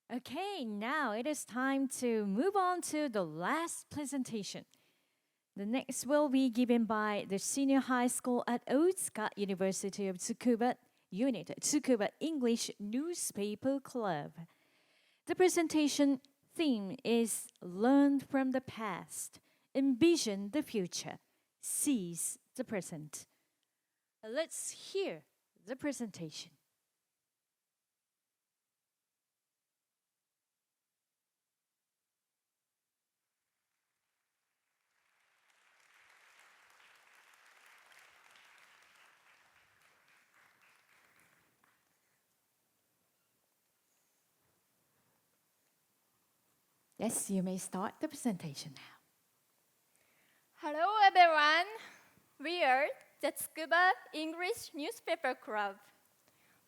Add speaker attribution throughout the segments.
Speaker 1: Okay, now it is time to move on to the last presentation. The next will be given by the senior high school at Otsuka University of Tsukuba unit, Tsukuba English Newspaper Club. The presentation theme is Learn from the Past, Envision the Future, Seize the Present. Let's hear the presentation. Yes, you may start the presentation now.
Speaker 2: Hello everyone, we are the Tsukuba English Newspaper Club.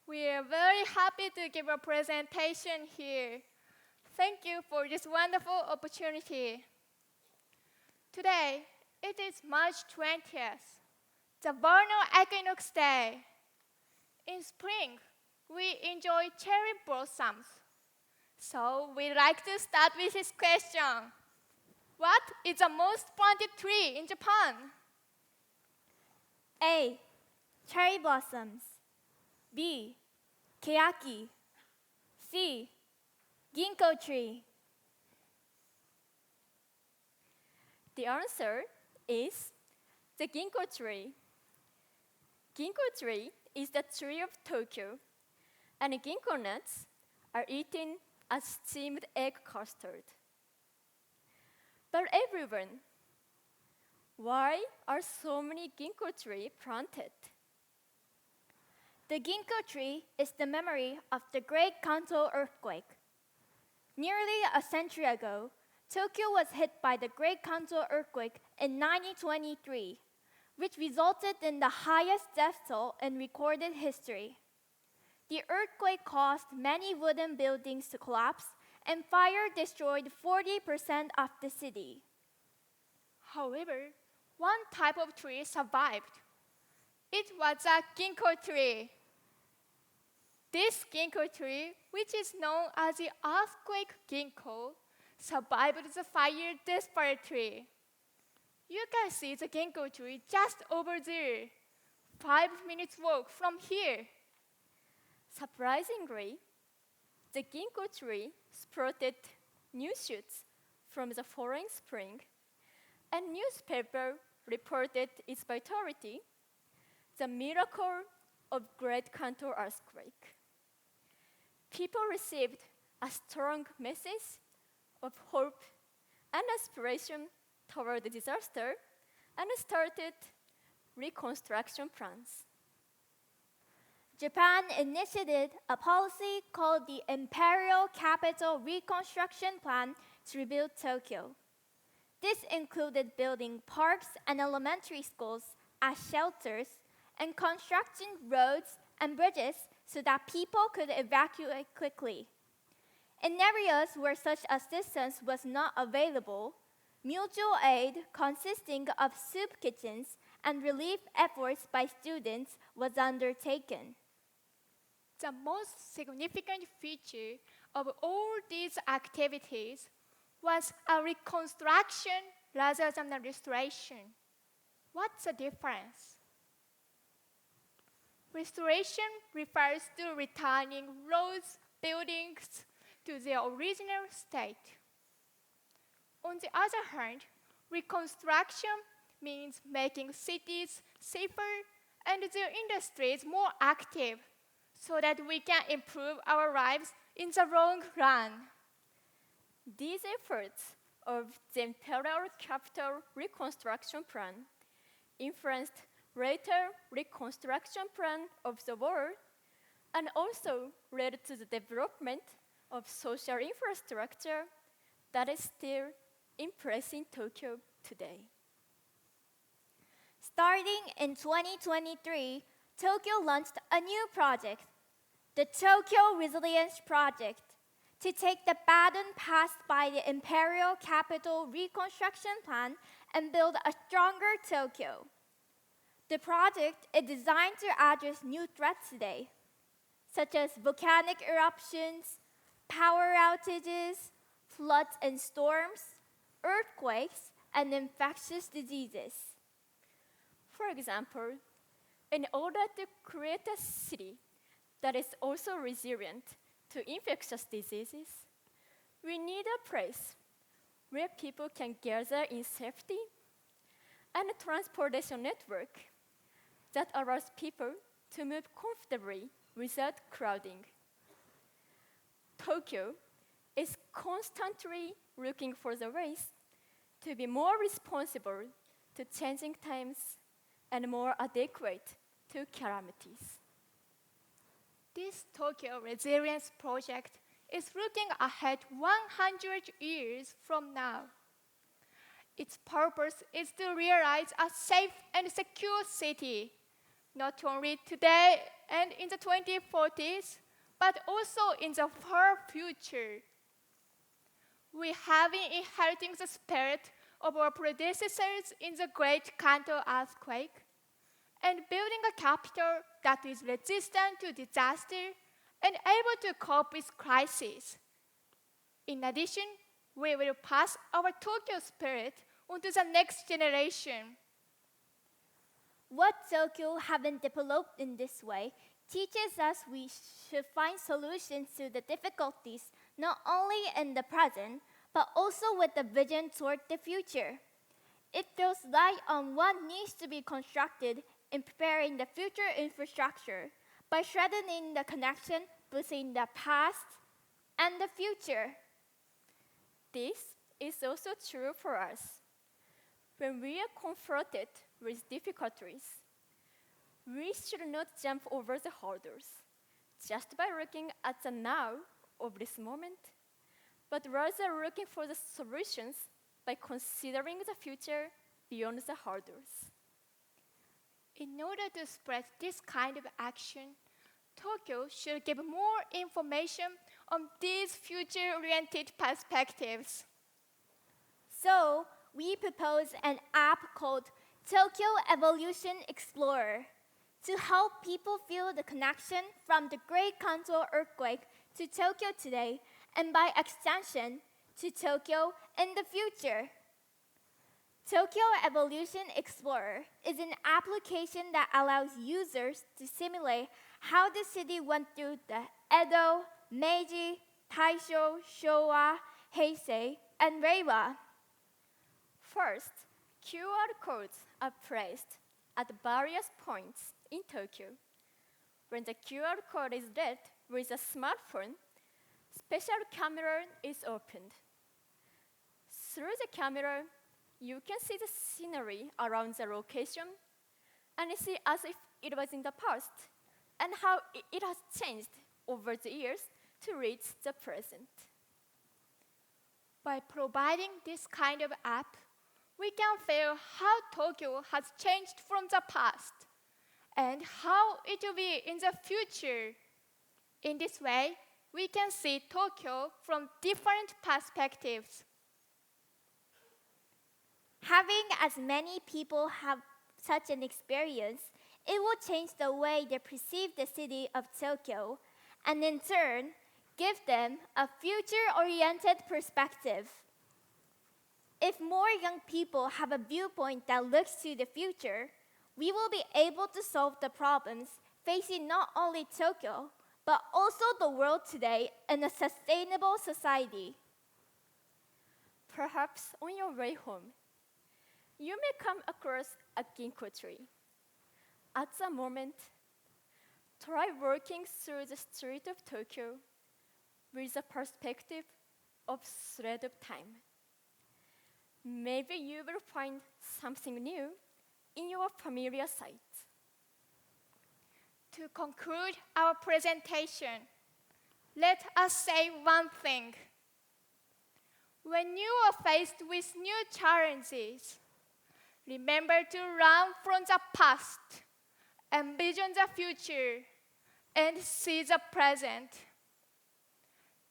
Speaker 2: We are very happy to give a presentation here. Thank you for this wonderful opportunity. Today, it is March 20th, the vernal equinox day. In spring, we enjoy cherry blossoms. So we'd like to start with this question. What is the most planted tree in Japan?
Speaker 3: A. Cherry blossoms. B. Keyaki. C. Ginkgo tree.
Speaker 2: The answer is the ginkgo tree. Ginkgo tree is the tree of Tokyo, and ginkgo nuts are eaten as steamed egg custard. But everyone, why are so many ginkgo trees planted?
Speaker 3: The ginkgo tree is the memory of the Great Kanto earthquake. Nearly a century ago, Tokyo was hit by the Great Kanto earthquake in 1923, which resulted in the highest death toll in recorded history. The earthquake caused many wooden buildings to collapse, and fire destroyed 40% of the city.
Speaker 2: However, one type of tree survived. It was a ginkgo tree. This ginkgo tree, which is known as the earthquake ginkgo, survived the fire desperately. You can see the ginkgo tree just over there, 5 minutes walk from here. Surprisingly, the ginkgo tree sprouted new shoots from the following spring, and newspaper reported its vitality, the miracle of Great Kanto earthquake. People received a strong message of hope and aspiration toward the disaster and started reconstruction plans.
Speaker 3: Japan initiated a policy called the Imperial Capital Reconstruction Plan to rebuild Tokyo. This included building parks and elementary schools as shelters and constructing roads and bridges so that people could evacuate quickly. In areas where such assistance was not available, mutual aid consisting of soup kitchens and relief efforts by students was undertaken.
Speaker 2: The most significant feature of all these activities was a reconstruction rather than a restoration. What's the difference? Restoration refers to returning roads, buildings to their original state. On the other hand, reconstruction means making cities safer and their industries more active so that we can improve our lives in the long run. These efforts of the Imperial Capital Reconstruction Plan influenced later reconstruction plan of the world and also led to the development of social infrastructure that is still in place in Tokyo today.
Speaker 3: Starting in 2023, Tokyo launched a new project, the Tokyo Resilience Project, to take the baton passed by the Imperial Capital Reconstruction Plan and build a stronger Tokyo. The project is designed to address new threats today, such as volcanic eruptions, power outages, floods and storms, earthquakes, and infectious diseases.
Speaker 4: For example, in order to create a city that is also resilient to infectious diseases, we need a place where people can gather in safety and a transportation network that allows people to move comfortably without crowding. Tokyo is constantly looking for the ways to be more responsible to changing times and more adequate to calamities.
Speaker 2: This Tokyo Resilience Project is looking ahead 100 years from now. Its purpose is to realize a safe and secure city, not only today and in the 2040s, but also in the far future. We have been inheriting the spirit of our predecessors in the Great Kanto earthquake and building a capital that is resistant to disaster and able to cope with crises. In addition, we will pass our Tokyo spirit onto the next generation.
Speaker 3: What Tokyo haven't developed in this way teaches us we should find solutions to the difficulties not only in the present, but also with a vision toward the future. It throws light on what needs to be constructed in preparing the future infrastructure by strengthening the connection between the past and the future.
Speaker 4: This is also true for us. When we are confronted with difficulties, we should not jump over the hurdles just by looking at the now of this moment, but rather looking for the solutions by considering the future beyond the hurdles.
Speaker 2: In order to spread this kind of action, Tokyo should give more information on these future-oriented perspectives.
Speaker 3: So, we propose an app called Tokyo Evolution Explorer to help people feel the connection from the Great Kanto earthquake to Tokyo today, and by extension, to Tokyo in the future. Tokyo Evolution Explorer is an application that allows users to simulate how the city went through the Edo, Meiji, Taisho, Showa, Heisei, and Reiwa.
Speaker 4: First, QR codes are placed at various points in Tokyo. When the QR code is read with a smartphone, special camera is opened. Through the camera, you can see the scenery around the location and see as if it was in the past and how it has changed over the years to reach the present.
Speaker 2: By providing this kind of app, we can feel how Tokyo has changed from the past and how it will be in the future. In this way, we can see Tokyo from different perspectives.
Speaker 3: Having as many people have such an experience, it will change the way they perceive the city of Tokyo, and in turn, give them a future-oriented perspective. If more young people have a viewpoint that looks to the future, we will be able to solve the problems facing not only Tokyo, but also the world today in a sustainable society.
Speaker 4: Perhaps on your way home, you may come across a ginkgo tree. At the moment, try walking through the street of Tokyo with the perspective of thread of time. Maybe you will find something new in your familiar sight.
Speaker 2: To conclude our presentation, let us say one thing. When you are faced with new challenges, remember to learn from the past, envision the future, and see the present.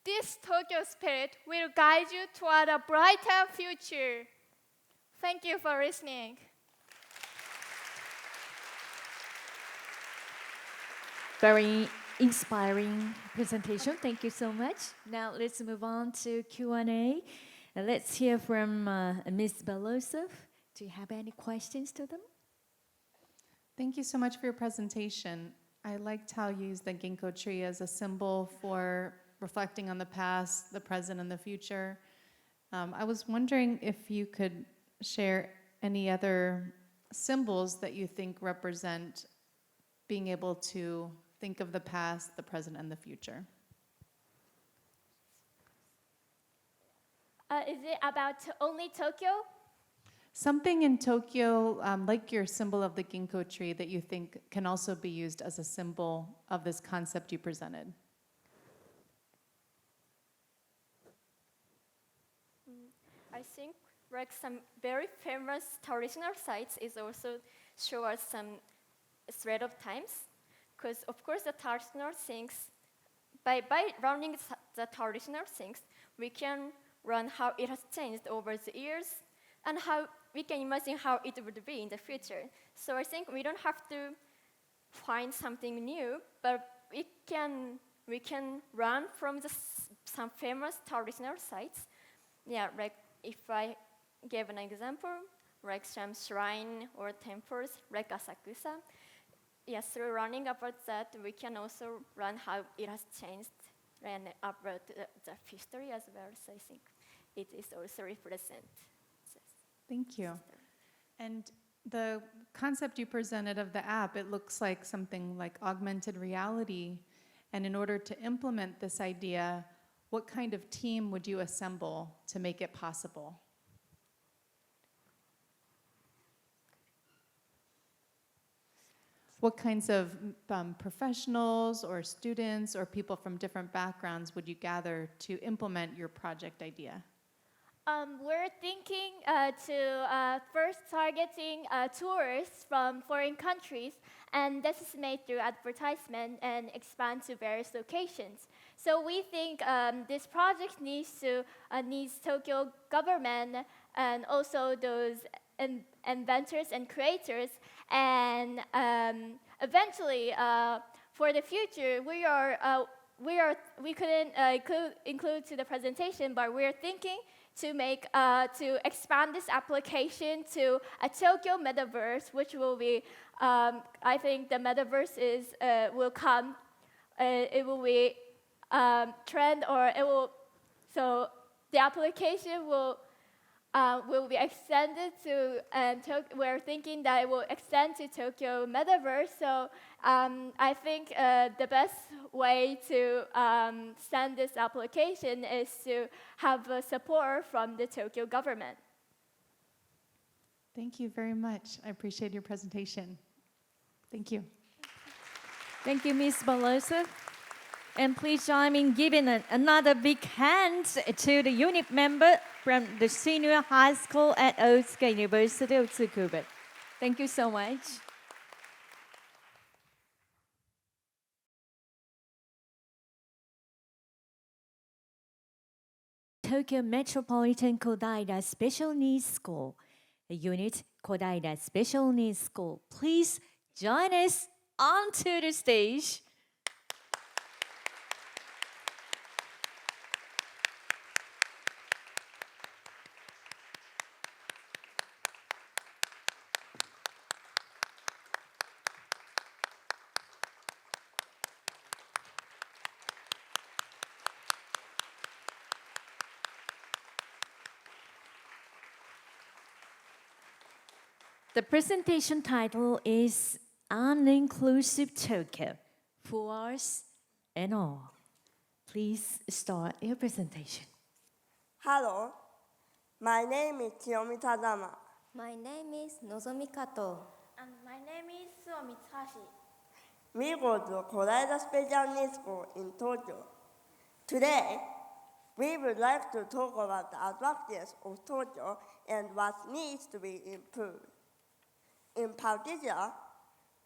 Speaker 2: This Tokyo spirit will guide you toward a brighter future. Thank you for listening.
Speaker 1: Very inspiring presentation. Thank you so much. Now let's move on to Q&A. Let's hear from Ms. Belosov. Do you have any questions to them?
Speaker 5: Thank you so much for your presentation. I liked how you used the ginkgo tree as a symbol for reflecting on the past, the present, and the future. I was wondering if you could share any other symbols that you think represent being able to think of the past, the present, and the future.
Speaker 3: Is it about only Tokyo?
Speaker 5: Something in Tokyo, like your symbol of the ginkgo tree, that you think can also be used as a symbol of this concept you presented.
Speaker 4: I think like some very famous traditional sites is also show us some thread of times, because of course the traditional things, by learning the traditional things, we can learn how it has changed over the years and how we can imagine how it would be in the future. So I think we don't have to find something new, but we can learn from some famous traditional sites. Yeah, like if I gave an example, like some shrine or temples, like Asakusa, yeah, through learning about that, we can also learn how it has changed and about the history as well. So I think it is also represent.
Speaker 5: Thank you. And the concept you presented of the app, it looks like something like augmented reality. And in order to implement this idea, what kind of team would you assemble to make it possible? What kinds of professionals or students or people from different backgrounds would you gather to implement your project idea?
Speaker 3: We're thinking to first targeting tourists from foreign countries, and this is made through advertisement and expand to various locations. So we think this project needs Tokyo government and also those inventors and creators, and eventually for the future we couldn't include to the presentation, but we're thinking to expand this application to a Tokyo metaverse, which will be, I think the metaverse will come. It will be trend, or it will. So the application will be extended to, and we're thinking that it will extend to Tokyo metaverse. So I think the best way to send this application is to have support from the Tokyo government.
Speaker 5: Thank you very much. I appreciate your presentation. Thank you.
Speaker 1: Thank you, Ms. Belosov. And please join me in giving another big hand to the unit member from the senior high school at Otsuka University of Tsukuba. Thank you so much. Tokyo Metropolitan Kodaira Special Needs School, the unit Kodaira Special Needs School. Please join us onto the stage. The presentation title is An Inclusive Tokyo for Us and All. Please start your presentation.
Speaker 6: Hello, my name is Kiyomi Tadama.
Speaker 7: My name is Nozomi Kato.
Speaker 3: And my name is Suo Mitsuhashi.
Speaker 6: We go to Kodaira Special Needs School in Tokyo. Today, we would like to talk about the advantages of Tokyo and what needs to be improved. In particular,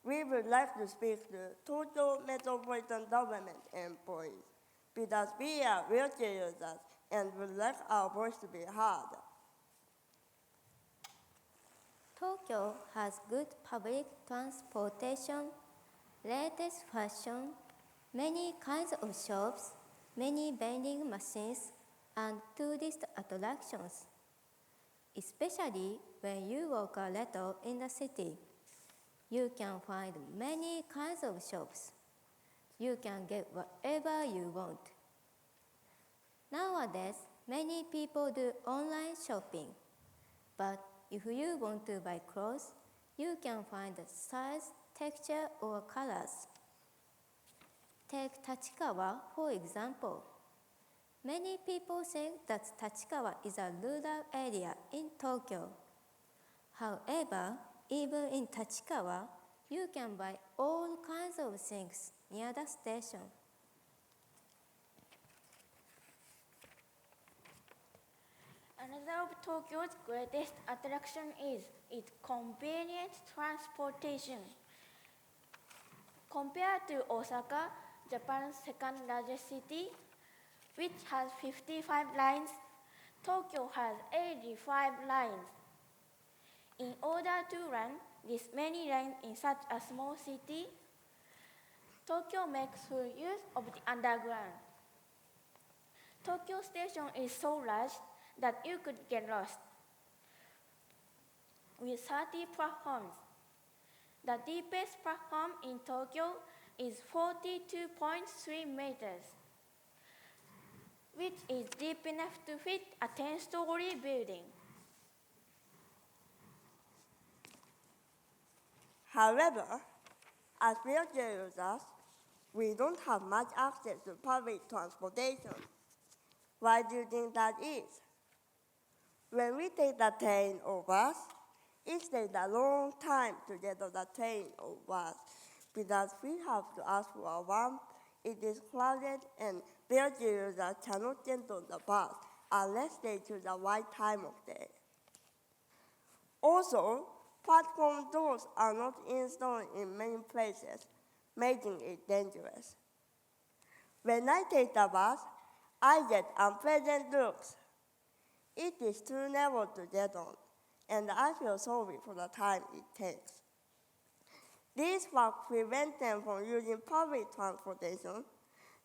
Speaker 6: we would like to speak to Tokyo Metropolitan Government employees because we are wheelchair users and would like our voice to be heard.
Speaker 7: Tokyo has good public transportation, latest fashion, Many kinds of shops, many vending machines, and tourist attractions. Especially when you walk a little in the city, you can find many kinds of shops. You can get whatever you want. Nowadays, many people do online shopping. But if you want to buy clothes, you can find the size, texture, or colors. Take Tachikawa, for example. Many people think that Tachikawa is a rural area in Tokyo. However, even in Tachikawa, you can buy all kinds of things near the station.
Speaker 8: Another of Tokyo's greatest attraction is its convenient transportation. Compared to Osaka, Japan's second largest city, which has 55 lines, Tokyo has 85 lines. In order to run this many lines in such a small city, Tokyo makes full use of the underground. Tokyo Station is so large that you could get lost. With 30 platforms, the deepest platform in Tokyo is 42.3 meters, which is deep enough to fit a 10-story building.
Speaker 6: However, as wheelchair users, we don't have much access to public transportation. Why do you think that is? When we take the train or bus, it takes a long time to get on the train or bus because we have to ask for one. It is crowded and wheelchair users cannot get on the bus unless they choose the right time of day. Also, platform doors are not installed in many places, making it dangerous. When I take the bus, I get unpleasant looks. It is too narrow to get on, and I feel sorry for the time it takes. These facts prevent them from using public transportation,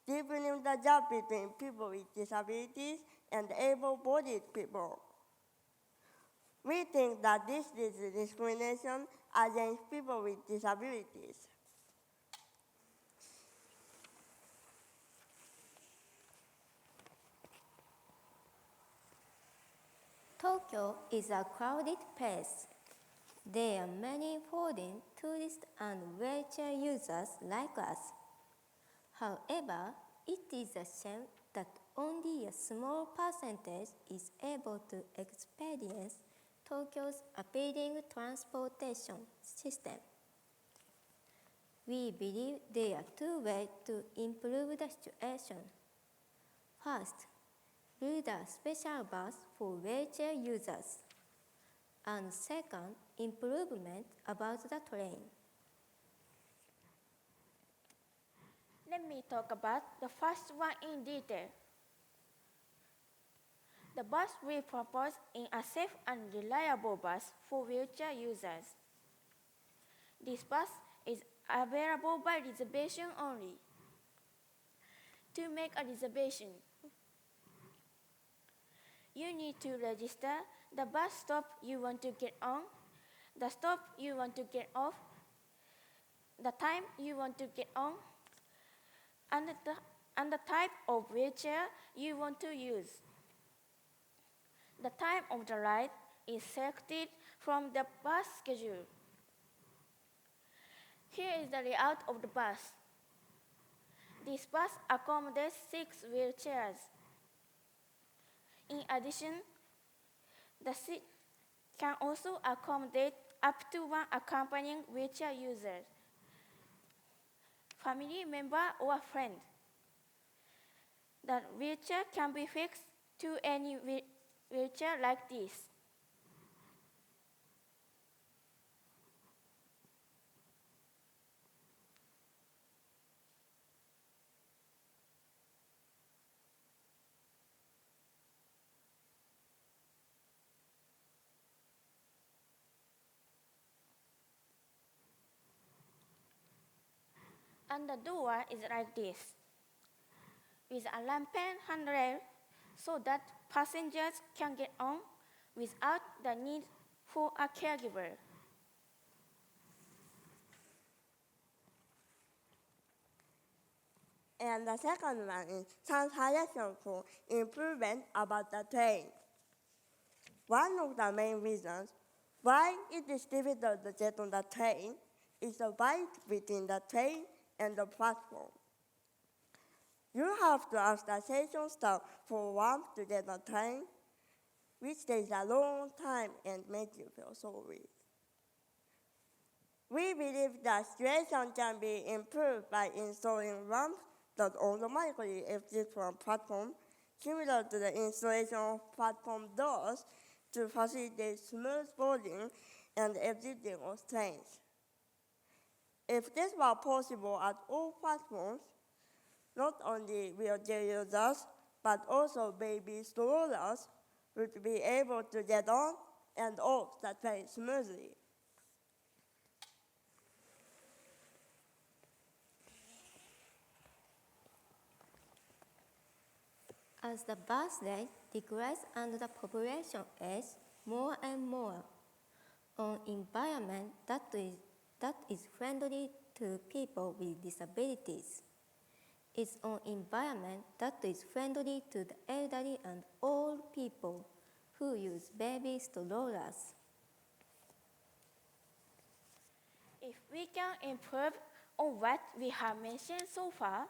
Speaker 6: deepening the gap between people with disabilities and able-bodied people. We think that this is discrimination against people with disabilities.
Speaker 7: Tokyo is a crowded place. There are many foreign tourists and wheelchair users like us. However, it is a shame that only a small percentage is able to experience Tokyo's appealing transportation system. We believe there are two ways to improve the situation. First, build a special bus for wheelchair users. And second, improvement about the train.
Speaker 8: Let me talk about the first one in detail. The bus we propose is a safe and reliable bus for wheelchair users. This bus is available by reservation only. To make a reservation, you need to register the bus stop you want to get on, the stop you want to get off, the time you want to get on, and the type of wheelchair you want to use. The time of the ride is selected from the bus schedule. Here is the layout of the bus. This bus accommodates 6 wheelchairs. In addition, the seat can also accommodate up to one accompanying wheelchair user, family member, or friend. The wheelchair can be fixed to any wheelchair like this. and the door is like this, with a rampant handrail so that passengers can get on without the need for a caregiver.
Speaker 6: And the second one is some suggestions for improvement about the train. One of the main reasons why it is difficult to get on the train is the weight between the train and the platform. You have to ask the station staff for warmth to get on the train, which takes a long time and makes you feel so weak. We believe the situation can be improved by installing ramps that automatically exit from platform, similar to the installation of platform doors to facilitate smooth boarding and exiting of trains. If this were possible at all platforms, not only wheelchair users, but also baby strollers would be able to get on and off the train smoothly.
Speaker 7: As the birth rate decreases and the population ages more and more, an environment that is friendly to people with disabilities is an environment that is friendly to the elderly and old people who use baby strollers.
Speaker 8: If we can improve on what we have mentioned so far,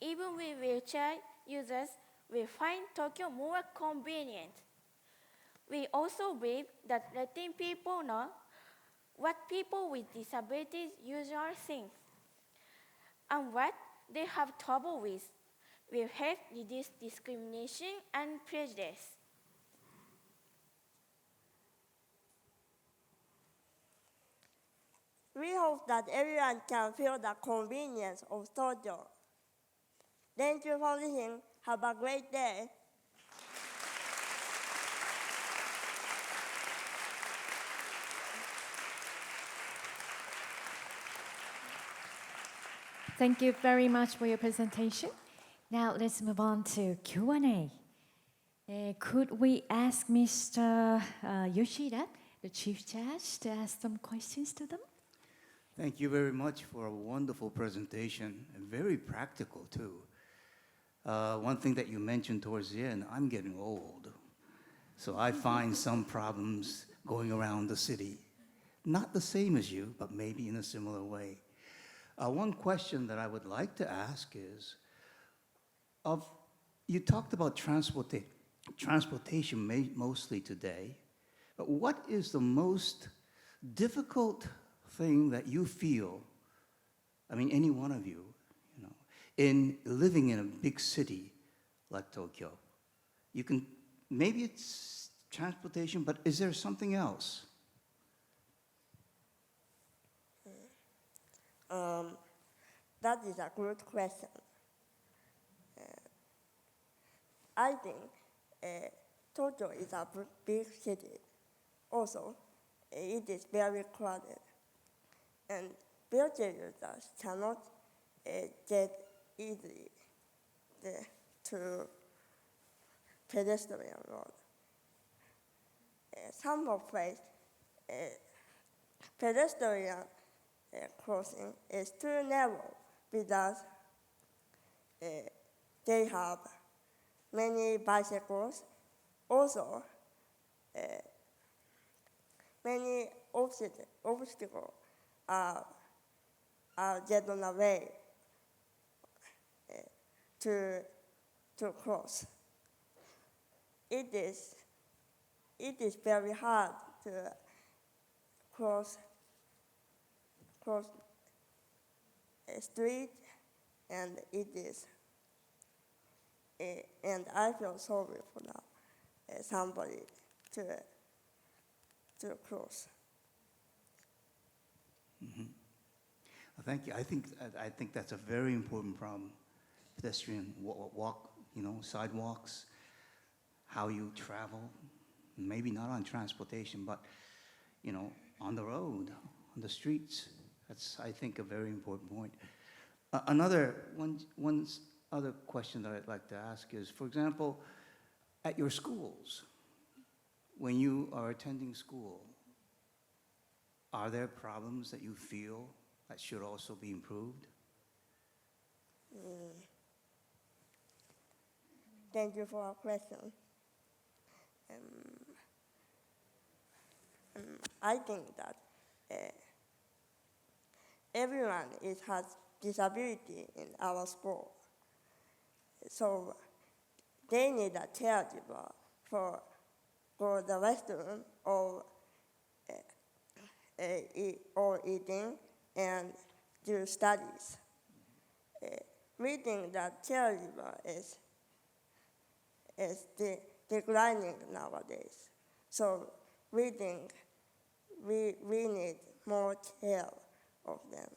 Speaker 8: even with wheelchair users will find Tokyo more convenient. We also believe that letting people know what people with disabilities usually think and what they have trouble with will help reduce discrimination and prejudice.
Speaker 6: We hope that everyone can feel the convenience of Tokyo. Thank you for listening. Have a great day.
Speaker 1: Thank you very much for your presentation. Now let's move on to Q&A. Could we ask Mr. Yoshida, the Chief Judge, to ask some questions to them?
Speaker 9: Thank you very much for a wonderful presentation, and very practical too. One thing that you mentioned towards the end, I'm getting old. So I find some problems going around the city. Not the same as you, but maybe in a similar way. One question that I would like to ask is, you talked about transportation mostly today, but what is the most difficult thing that you feel, I mean, any one of you, in living in a big city like Tokyo? You can, maybe it's transportation, but is there something else?
Speaker 6: That is a good question. I think Tokyo is a big city. Also, it is very crowded. And wheelchair users cannot get easily to pedestrian road. Some of places, pedestrian crossing is too narrow because they have many bicycles. Also, many obstacles are get on the way to cross. It is very hard to cross a street, and it is, and I feel sorry for that, somebody to cross.
Speaker 9: Mm-hmm. Well, thank you. I think that's a very important problem. Pedestrian walk, sidewalks, how you travel, maybe not on transportation, but, on the road, on the streets. That's, I think, a very important point. One other question that I'd like to ask is, for example, at your schools, when you are attending school, are there problems that you feel that should also be improved?
Speaker 6: Thank you for our question. I think that everyone has disability in our school. So they need a caregiver for the restroom or eating and do studies. We think that caregiver is declining nowadays. So we think we need more care of them.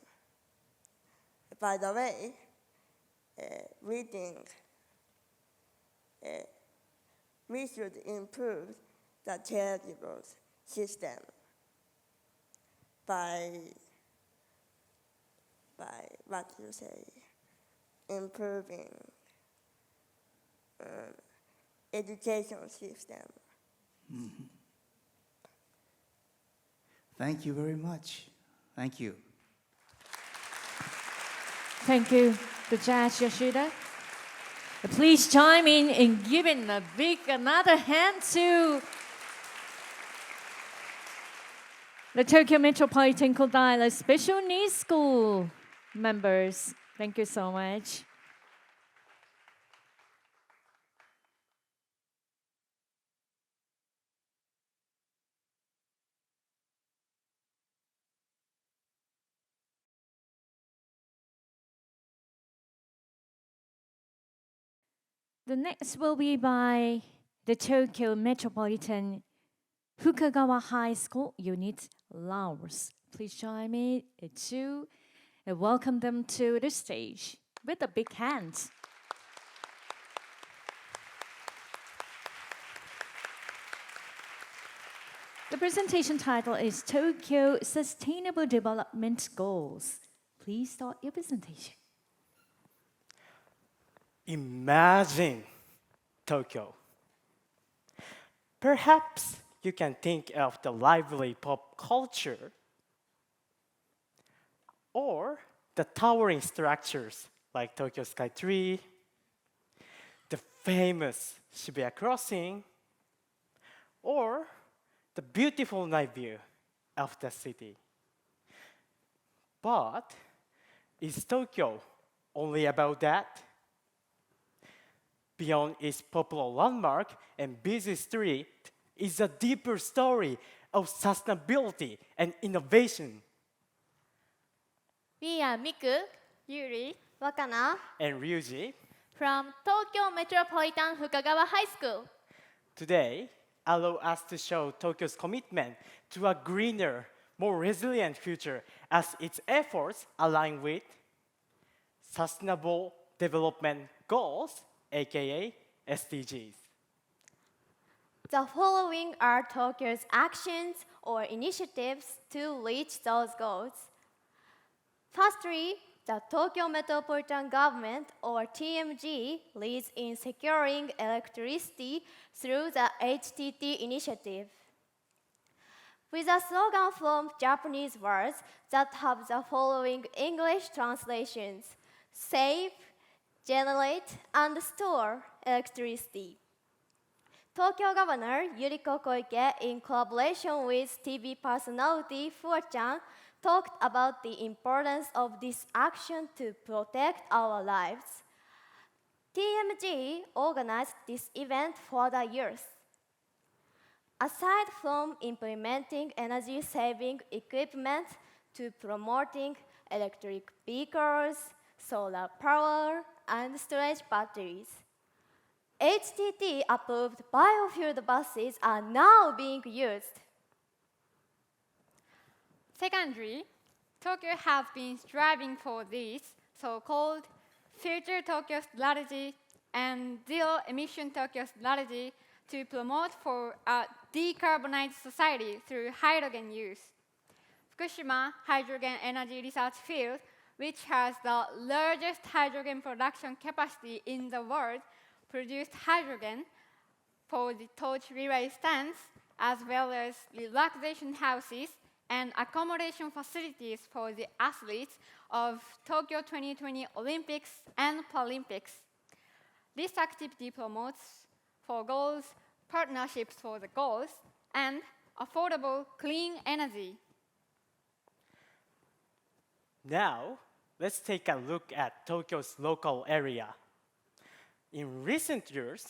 Speaker 6: By the way, we think we should improve the caregivers system by what you say, improving education system.
Speaker 9: Mm-hmm. Thank you very much. Thank you.
Speaker 1: Thank you, the Judge Yoshida. Please chime in giving another hand to the Tokyo Metropolitan Kodaira Special Needs School members. Thank you so much. The next will be by the Tokyo Metropolitan Fukagawa High School Unit Laos. Please join me to welcome them to the stage with a big hand. The presentation title is Tokyo Sustainable Development Goals. Please start your presentation.
Speaker 10: Imagine Tokyo. Perhaps you can think of the lively pop culture or the towering structures like Tokyo Sky Tree, the famous Shibuya Crossing, or the beautiful night view of the city. But is Tokyo only about that? Beyond its popular landmark and busy street is a deeper story of sustainability and innovation.
Speaker 3: We are Miku, Yuri, Wakana,
Speaker 10: And Ryuji,
Speaker 3: from Tokyo Metropolitan Fukagawa High School.
Speaker 10: today allow us to show Tokyo's commitment to a greener, more resilient future as its efforts align with Sustainable Development Goals, aka SDGs.
Speaker 3: The following are Tokyo's actions or initiatives to reach those goals. Firstly, the Tokyo Metropolitan Government, or TMG, leads in securing electricity through the HTT initiative. With a slogan from Japanese words that have the following English translations: save, generate, and store electricity. Tokyo Governor Yuriko Koike, in collaboration with TV personality Fuwa-chan, talked about the importance of this action to protect our lives. TMG organized this event for the youth. Aside from implementing energy-saving equipment to promoting electric vehicles, solar power, and storage batteries, HTT-approved biofueled buses are now being used.
Speaker 2: Secondly, Tokyo has been striving for this so-called Future Tokyo strategy and Zero Emission Tokyo strategy to promote for a decarbonized society through hydrogen use. Fukushima Hydrogen Energy Research Field, which has the largest hydrogen production capacity in the world, produced hydrogen for the torch relay stands, as well as relaxation houses and accommodation facilities for the athletes of Tokyo 2020 Olympics and Paralympics. This activity promotes for goals, partnerships for the goals, and affordable clean energy.
Speaker 10: Now, let's take a look at Tokyo's local area. In recent years,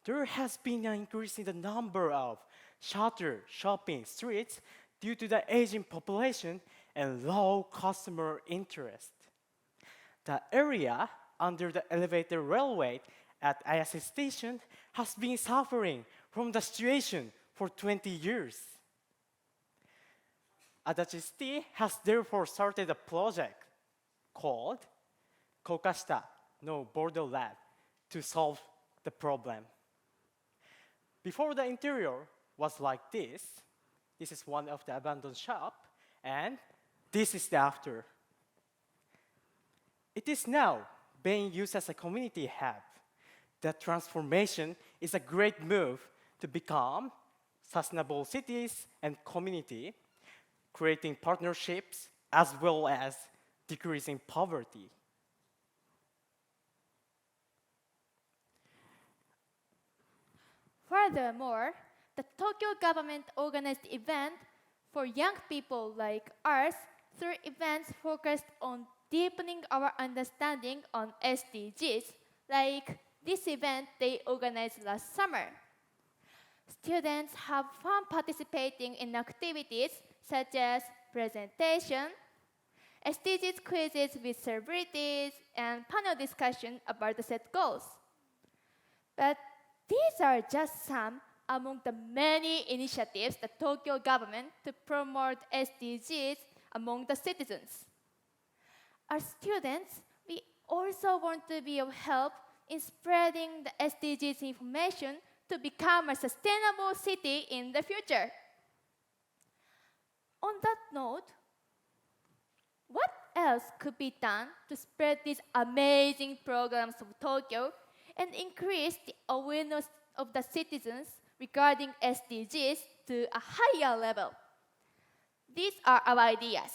Speaker 10: there has been an increase in the number of shuttered shopping streets due to the aging population and low customer interest. The area under the elevated railway at Ayase Station has been suffering from the situation for 20 years. Adachi City has therefore started a project called Kokashita no Border Lab to solve the problem. Before, the interior was like this. This is one of the abandoned shop, and this is the after. It is now being used as a community hub. The transformation is a great move to become sustainable cities and community, creating partnerships as well as decreasing poverty.
Speaker 3: Furthermore, the Tokyo government organized event for young people like us through events focused on deepening our understanding on SDGs, like this event they organized last summer. Students have fun participating in activities such as presentation, SDGs quizzes with celebrities, and panel discussion about the set goals. But these are just some among the many initiatives the Tokyo government to promote SDGs among the citizens. As students, we also want to be of help in spreading the SDGs information to become a sustainable city in the future. On that note, what else could be done to spread these amazing programs of Tokyo and increase the awareness of the citizens regarding SDGs to a higher level? These are our ideas.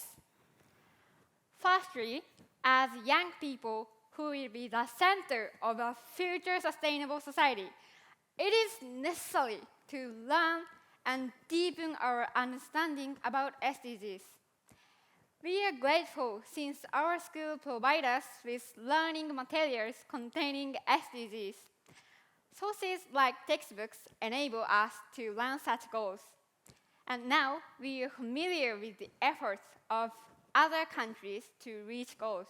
Speaker 2: Firstly, as young people who will be the center of a future sustainable society, it is necessary to learn and deepen our understanding about SDGs. We are grateful since our school provides us with learning materials containing SDGs. Sources like textbooks enable us to learn such goals. And now we are familiar with the efforts of other countries to reach goals.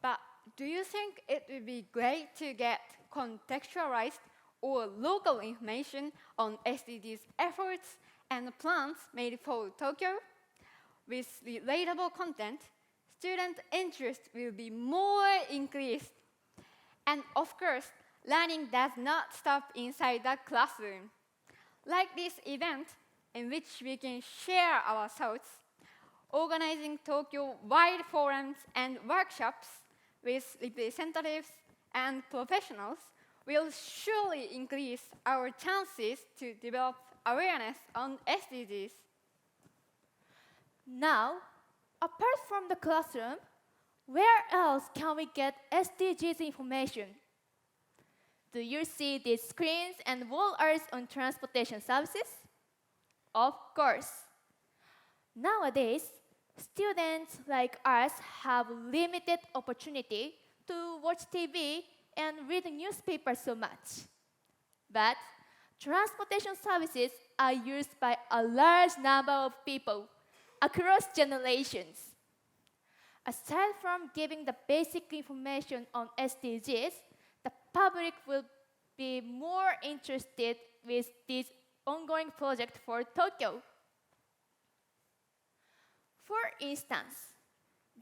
Speaker 2: But do you think it would be great to get contextualized or local information on SDGs efforts and plans made for Tokyo? With relatable content, student interest will be more increased. And of course, learning does not stop inside the classroom. Like this event, in which we can share our thoughts, organizing Tokyo-wide forums and workshops with representatives and professionals will surely increase our chances to develop awareness on SDGs.
Speaker 3: Now, apart from the classroom, where else can we get SDGs information? Do you see these screens and wall arts on transportation services? Of course. Nowadays, students like us have limited opportunity to watch TV and read newspapers so much. But transportation services are used by a large number of people across generations. Aside from giving the basic information on SDGs, the public will be more interested with this ongoing project for Tokyo. For instance,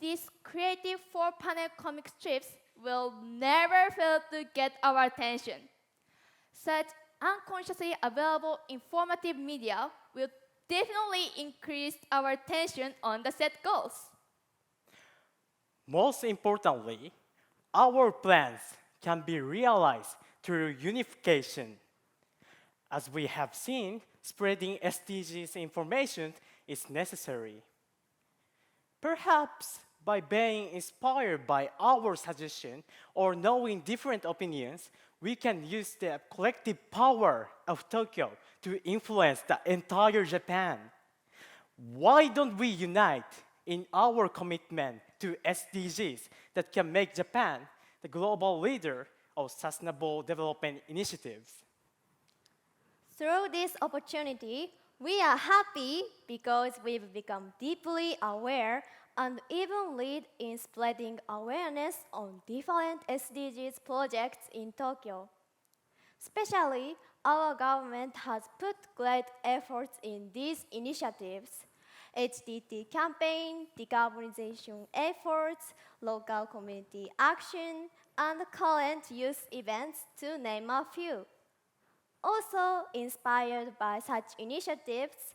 Speaker 3: these creative 4-panel comic strips will never fail to get our attention. Such unconsciously available informative media will definitely increased our attention on the set goals.
Speaker 10: Most importantly, our plans can be realized through unification. As we have seen, spreading SDGs information is necessary. Perhaps by being inspired by our suggestion or knowing different opinions, we can use the collective power of Tokyo to influence the entire Japan. Why don't we unite in our commitment to SDGs that can make Japan the global leader of sustainable development initiatives?
Speaker 3: Through this opportunity, we are happy because we've become deeply aware and even lead in spreading awareness on different SDGs projects in Tokyo. Especially, our government has put great efforts in these initiatives. HTT campaign, decarbonization efforts, local community action, and current youth events, to name a few. Also, inspired by such initiatives,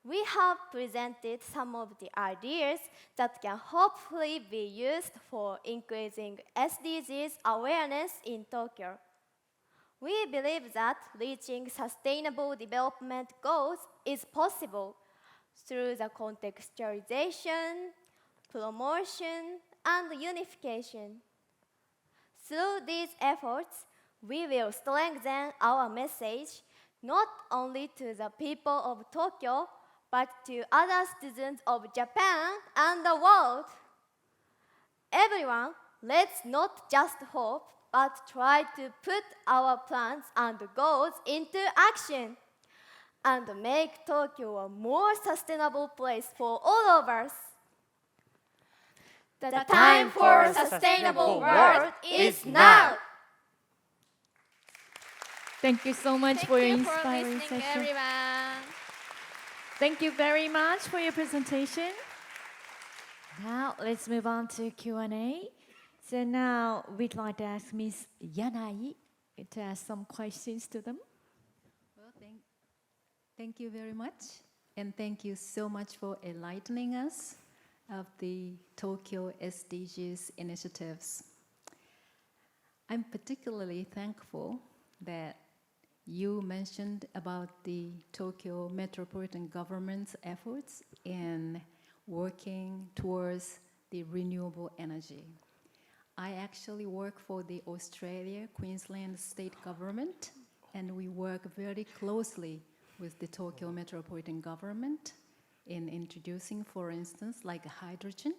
Speaker 3: we have presented some of the ideas that can hopefully be used for increasing SDGs awareness in Tokyo. We believe that reaching sustainable development goals is possible through the contextualization, promotion, and unification. Through these efforts, we will strengthen our message not only to the people of Tokyo, but to other citizens of Japan and the world. Everyone, let's not just hope, but try to put our plans and goals into action and make Tokyo a more sustainable place for all of us. The time for a sustainable world is now.
Speaker 1: Thank you so much for your
Speaker 3: Thank you for
Speaker 1: inspiring
Speaker 3: listening,
Speaker 1: session.
Speaker 3: everyone.
Speaker 1: Thank you very much for your presentation. Now let's move on to Q&A. So now we'd like to ask Ms. Yanai to ask some questions to them.
Speaker 11: Well, thank you very much. And thank you so much for enlightening us of the Tokyo SDGs initiatives. I'm particularly thankful that you mentioned about the Tokyo metropolitan government's efforts in working towards the renewable energy. I actually work for the Australia Queensland state government, and we work very closely with the Tokyo metropolitan government in introducing, for instance, like hydrogen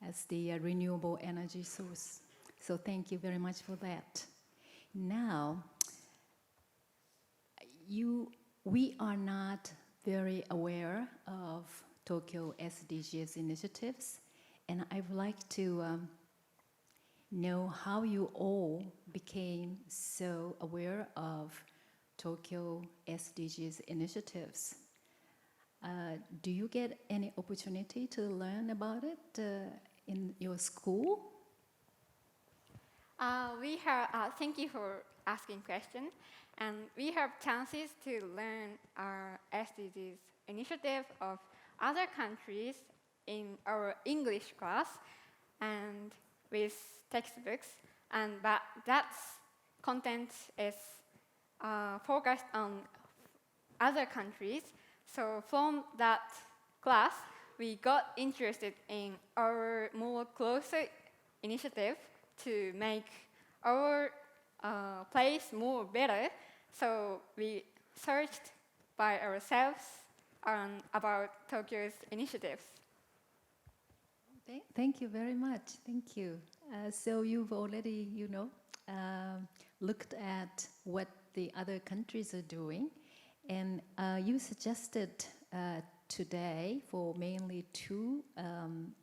Speaker 11: as the renewable energy source. So thank you very much for that. Now, we are not very aware of Tokyo SDGs initiatives, and I would like to know how you all became so aware of Tokyo SDGs initiatives. Do you get any opportunity to learn about it in your school?
Speaker 12: Thank you for asking questions. And we have chances to learn our SDGs initiative of other countries in our English class and with textbooks. But that content is focused on other countries. So from that class, we got interested in our more closer initiative to make our place more better. So we searched by ourselves about Tokyo's initiatives.
Speaker 11: Thank you very much. Thank you. So you've already, looked at what the other countries are doing, and you suggested today for mainly two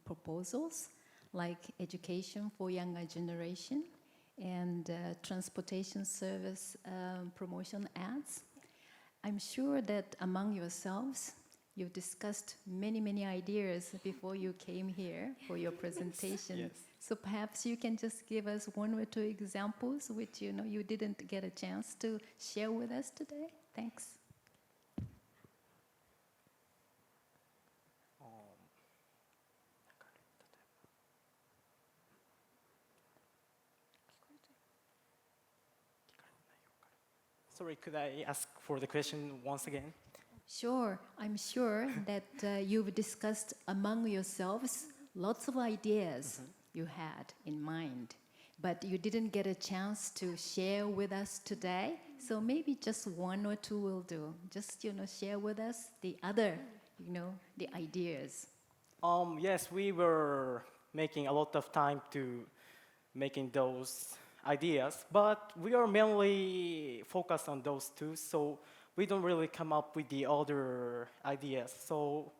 Speaker 11: proposals, like education for younger generation and transportation service promotion ads. I'm sure that among yourselves, you've discussed many, many ideas before you came here for your presentation.
Speaker 10: Yes.
Speaker 11: So perhaps you can just give us one or two examples which you didn't get a chance to share with us today. Thanks.
Speaker 10: Sorry, could I ask for the question once again?
Speaker 11: Sure, I'm sure that you've discussed among yourselves lots of ideas you had in mind, but you didn't get a chance to share with us today. So maybe just one or two will do. Just, share with us the other, the ideas.
Speaker 10: Yes, we were making a lot of time to making those ideas, but we are mainly focused on those two, so we don't really come up with the other ideas. So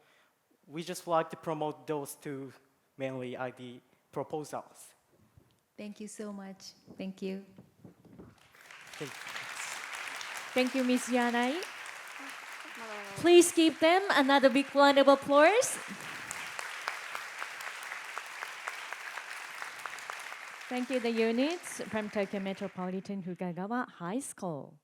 Speaker 10: we just like to promote those two mainly idea proposals.
Speaker 11: Thank you so much. Thank you.
Speaker 10: Thank you.
Speaker 1: Thank you, Ms. Yanai. Please give them another big round of applause. Thank you, the units from Tokyo Metropolitan Fukagawa High School.